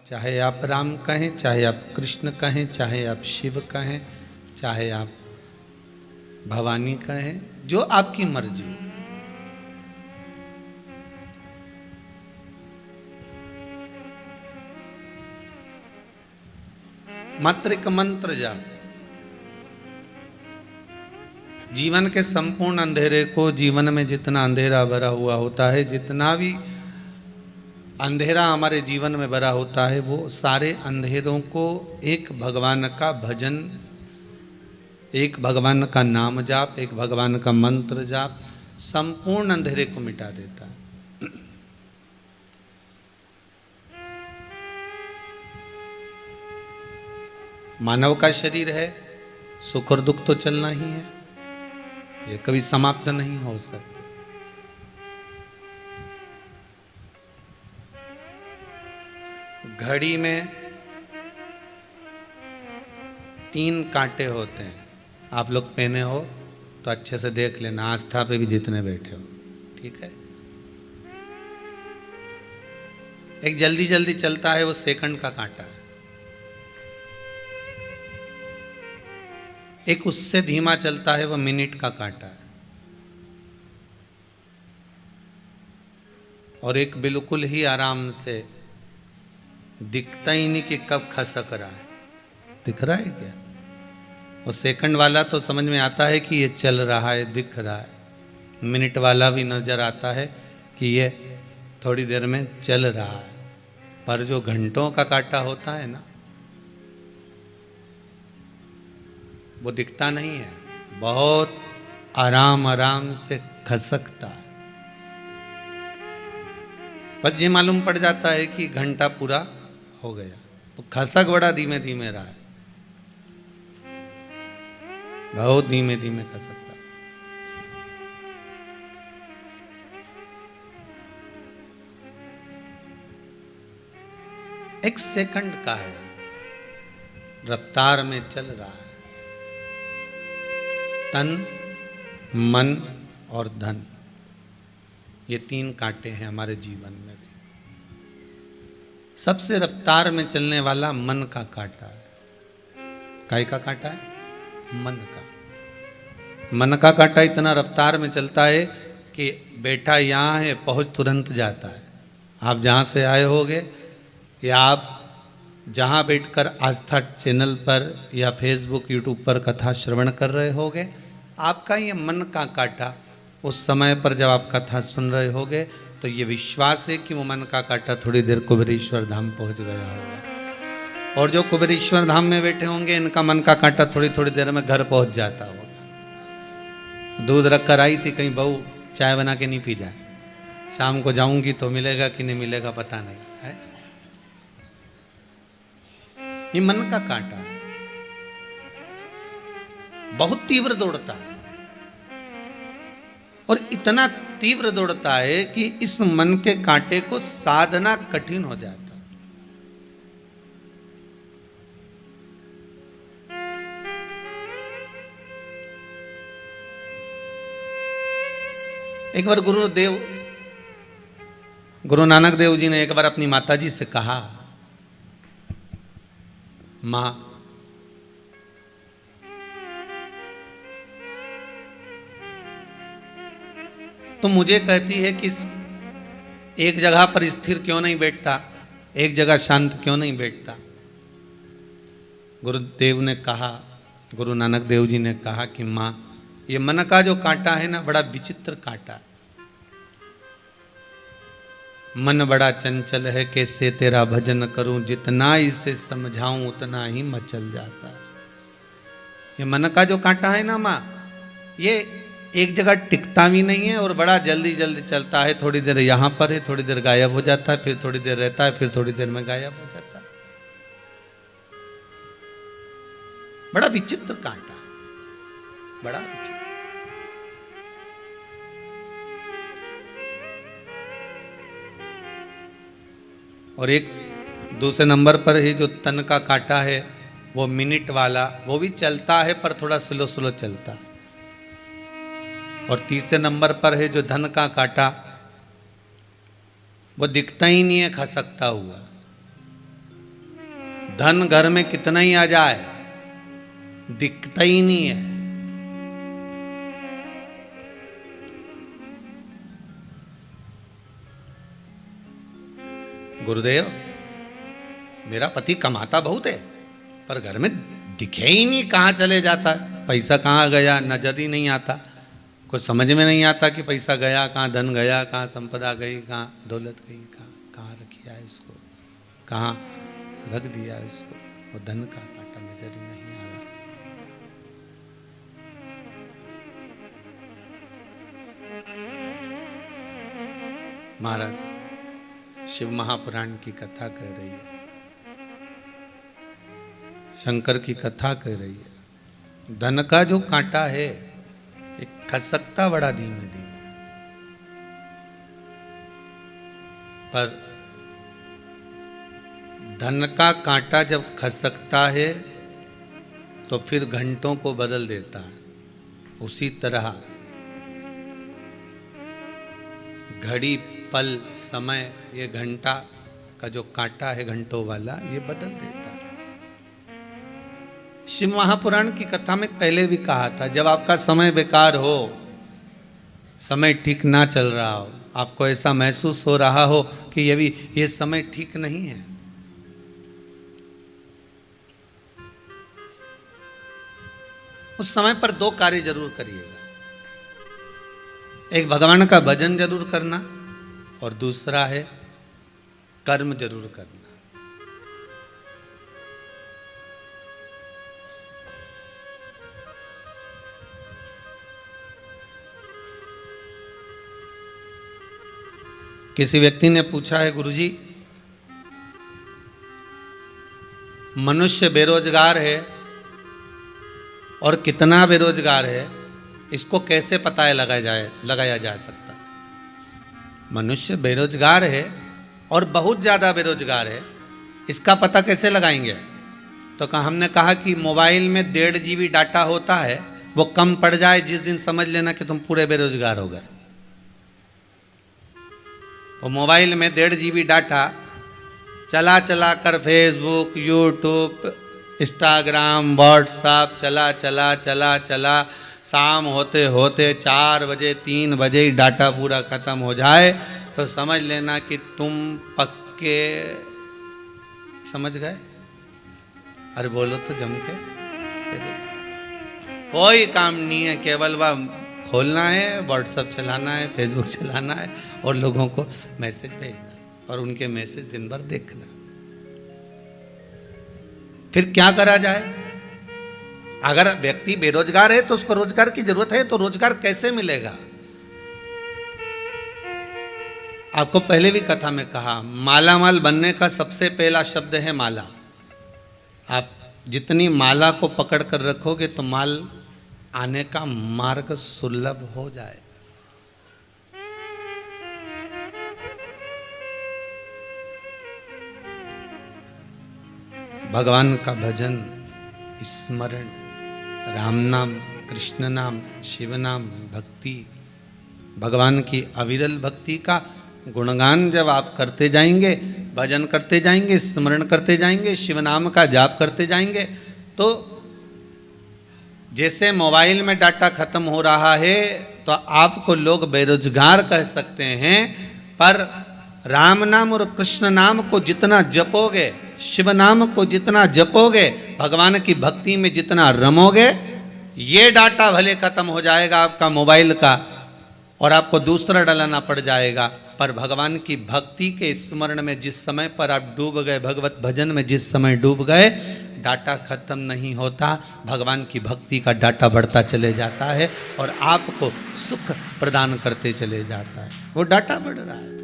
चाहे आप राम कहें, चाहे आप कृष्ण कहें, चाहे आप शिव कहें, चाहे आप भवानी कहें, जो आपकी मर्जी हो। मात्र एक मंत्र जाप जीवन के संपूर्ण अंधेरे को, जीवन में जितना अंधेरा भरा हुआ होता है, जितना भी अंधेरा हमारे जीवन में भरा होता है, वो सारे अंधेरों को एक भगवान का भजन, एक भगवान का नाम जाप, एक भगवान का मंत्र जाप संपूर्ण अंधेरे को मिटा देता है। मानव का शरीर है, सुख और दुख तो चलना ही है, ये कभी समाप्त नहीं हो सकते। घड़ी में 3 कांटे होते हैं, आप लोग पहने हो तो अच्छे से देख लेना, आस्था पे भी जितने बैठे हो, ठीक है। एक जल्दी जल्दी चलता है, वो सेकंड का कांटा है। एक उससे धीमा चलता है, वो मिनट का कांटा है। और एक बिल्कुल ही आराम से दिखता ही नहीं कि कब खसक रहा है। दिख रहा है क्या? और सेकंड वाला तो समझ में आता है कि ये चल रहा है, दिख रहा है। मिनट वाला भी नजर आता है कि ये थोड़ी देर में चल रहा है। पर जो घंटों का कांटा होता है ना, वो दिखता नहीं है, बहुत आराम आराम से खसकता है। बस ये मालूम पड़ जाता है कि घंटा पूरा हो गया। वो खसक बड़ा धीमे धीमे रहा है, बहुत धीमे धीमे खसकता। एक सेकंड का है, रफ्तार में चल रहा है। तन, मन और धन, ये 3 कांटे हैं हमारे जीवन में भी। सबसे रफ्तार में चलने वाला मन का कांटा है। काय का कांटा है? मन का। मन का कांटा इतना रफ्तार में चलता है कि बैठा यहाँ है, पहुँच तुरंत जाता है। आप जहाँ से आए होगे या आप जहाँ बैठकर आस्था चैनल पर या फेसबुक यूट्यूब पर कथा श्रवण कर रहे होगे, आपका ये मन का कांटा उस समय पर जब आप कथा सुन रहे होगे तो ये विश्वास है कि वो मन का कांटा थोड़ी देर कुबेरेश्वर धाम पहुंच गया होगा। और जो कुबेरेश्वर धाम में बैठे होंगे, इनका मन का कांटा थोड़ी थोड़ी देर में घर पहुंच जाता होगा। दूध रख कर आई थी, कहीं बहू चाय बना के नहीं पी जाए, शाम को जाऊंगी तो मिलेगा कि नहीं मिलेगा पता नहीं है। ये मन का कांटा है, बहुत तीव्र दौड़ता है। और इतना तीव्र दौड़ता है कि इस मन के कांटे को साधना कठिन हो जाता है। एक बार गुरु नानक देव जी ने एक बार अपनी माता जी से कहा, मां, तो मुझे कहती है कि एक जगह पर स्थिर क्यों नहीं बैठता, एक जगह शांत क्यों नहीं बैठता। गुरुदेव ने कहा, गुरु नानक देव जी ने कहा कि माँ, ये मन का जो कांटा है ना, बड़ा विचित्र कांटा है। मन बड़ा चंचल है, कैसे तेरा भजन करूं, जितना इसे समझाऊं उतना ही मचल जाता है। ये मन का जो कांटा है ना माँ, ये एक जगह टिकता भी नहीं है और बड़ा जल्दी जल्दी चलता है। थोड़ी देर यहाँ पर है, थोड़ी देर गायब हो जाता है, फिर थोड़ी देर रहता है, फिर थोड़ी देर में गायब हो जाता है। बड़ा विचित्र कांटा, बड़ा विचित्र। और एक दूसरे नंबर पर है जो तन का कांटा है, वो मिनट वाला, वो भी चलता है पर थोड़ा स्लो स्लो चलता है। और तीसरे नंबर पर है जो धन का कांटा, वो दिखता ही नहीं है खसकता हुआ। धन घर में कितना ही आ जाए दिखता ही नहीं है। गुरुदेव, मेरा पति कमाता बहुत है पर घर में दिखे ही नहीं, कहाँ चले जाता है, पैसा कहाँ गया नजर ही नहीं आता। कुछ समझ में नहीं आता कि पैसा गया कहाँ, धन गया कहाँ, संपदा गई कहाँ, दौलत गई कहाँ, कहाँ रखिया है इसको, कहाँ रख दिया है इसको। वो धन का कांटा नजर ही नहीं आ रहा। महाराज शिव महापुराण की कथा कह रही है, शंकर की कथा कह रही है। धन का जो कांटा है एक खसकता बड़ा धीमे धीमे, पर धन का कांटा जब खसकता है तो फिर घंटों को बदल देता है। उसी तरह घड़ी पल समय, ये घंटा का जो कांटा है घंटों वाला, ये बदल देता है। शिव महापुराण की कथा में पहले भी कहा था, जब आपका समय बेकार हो, समय ठीक ना चल रहा हो, आपको ऐसा महसूस हो रहा हो कि ये समय ठीक नहीं है, उस समय पर दो कार्य जरूर करिएगा। एक भगवान का भजन जरूर करना और दूसरा है कर्म जरूर करना। किसी व्यक्ति ने पूछा है, गुरुजी मनुष्य बेरोजगार है और कितना बेरोजगार है, इसको कैसे पता लगाया जा सकता? मनुष्य बेरोजगार है और बहुत ज़्यादा बेरोजगार है, इसका पता कैसे लगाएंगे? तो हमने कहा कि मोबाइल में 1.5 GB डाटा होता है, वो कम पड़ जाए जिस दिन समझ लेना कि तुम पूरे बेरोजगार हो गए। वो मोबाइल में 1.5 GB डाटा चला चला कर फेसबुक, यूट्यूब, इंस्टाग्राम, व्हाट्सएप चला शाम होते होते 4 बजे 3 बजे ही डाटा पूरा ख़त्म हो जाए तो समझ लेना कि तुम पक्के समझ गए। अरे बोलो तो जम के। कोई काम नहीं है, केवल वह खोलना है, व्हाट्सएप चलाना है, फेसबुक चलाना है और लोगों को मैसेज भेजना और उनके मैसेज दिन भर देखना। फिर क्या करा जाए? अगर व्यक्ति बेरोजगार है तो उसको रोजगार की जरूरत है, तो रोजगार कैसे मिलेगा? आपको पहले भी कथा में कहा, माला माल बनने का सबसे पहला शब्द है माला। आप जितनी माला को पकड़ कर रखोगे तो माल आने का मार्ग सुलभ हो जाएगा। भगवान का भजन, स्मरण, राम नाम, कृष्ण नाम, शिव नाम, भक्ति, भगवान की अविरल भक्ति का गुणगान जब आप करते जाएंगे, भजन करते जाएंगे, स्मरण करते जाएंगे, शिव नाम का जाप करते जाएंगे, तो जैसे मोबाइल में डाटा खत्म हो रहा है तो आपको लोग बेरोजगार कह सकते हैं, पर राम नाम और कृष्ण नाम को जितना जपोगे, शिव नाम को जितना जपोगे, भगवान की भक्ति में जितना रमोगे, ये डाटा भले खत्म हो जाएगा आपका मोबाइल का और आपको दूसरा डलाना पड़ जाएगा, पर भगवान की भक्ति के स्मरण में जिस समय पर आप डूब गए, भगवत भजन में जिस समय डूब गए, डाटा खत्म नहीं होता, भगवान की भक्ति का डाटा बढ़ता चले जाता है और आपको सुख प्रदान करते चले जाता है। वो डाटा बढ़ रहा है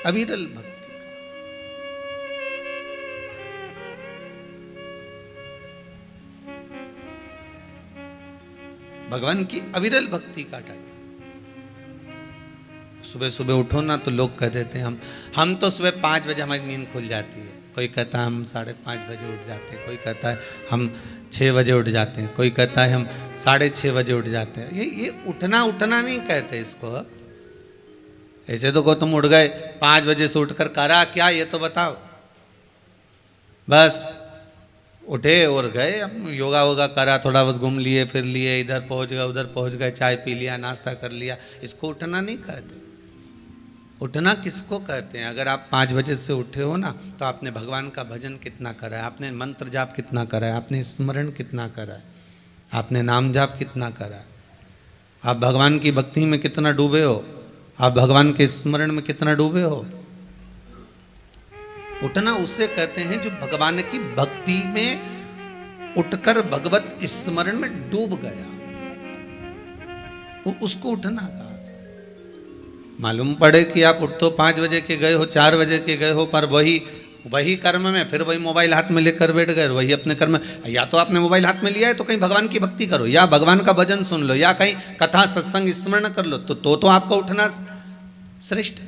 अविरल भक्ति। भगवान की अविरल भक्ति का डाटा। सुबह सुबह उठो ना तो लोग कह देते हैं हम तो सुबह 5 बजे हमारी नींद खुल जाती है, कोई कहता है हम 5:30 बजे उठ जाते हैं, कोई कहता है हम 6 बजे उठ जाते हैं, कोई कहता है हम 6:30 बजे उठ जाते हैं। ये उठना नहीं कहते इसको। ऐसे तो को तुम उठ गए 5 बजे से उठकर करा क्या, ये तो बताओ। बस उठे और गए, अब योगा वोगा करा, थोड़ा बहुत घूम लिए फिर लिए, इधर पहुंच गए उधर पहुंच गए, चाय पी लिया नाश्ता कर लिया। इसको उठना नहीं कहते। उठना किसको कहते हैं? अगर आप 5 बजे से उठे हो ना, तो आपने भगवान का भजन कितना करा है, आपने मंत्र जाप कितना करा है, आपने स्मरण कितना करा है, आपने नाम जाप कितना करा है, आप भगवान की भक्ति में कितना डूबे हो, आप भगवान के स्मरण में कितना डूबे हो। उठना उसे कहते हैं जो भगवान की भक्ति में उठकर भगवत स्मरण में डूब गया, उसको उठना कहा। मालूम पड़े कि आप उठ तो 5 बजे के गए हो, 4 बजे के गए हो, पर वही कर्म में फिर वही मोबाइल हाथ में लेकर बैठ गए, वही अपने कर्म। या तो आपने मोबाइल हाथ में लिया है तो कहीं भगवान की भक्ति करो, या भगवान का भजन सुन लो, या कहीं कथा सत्संग स्मरण कर लो, तो आपका उठना श्रेष्ठ है।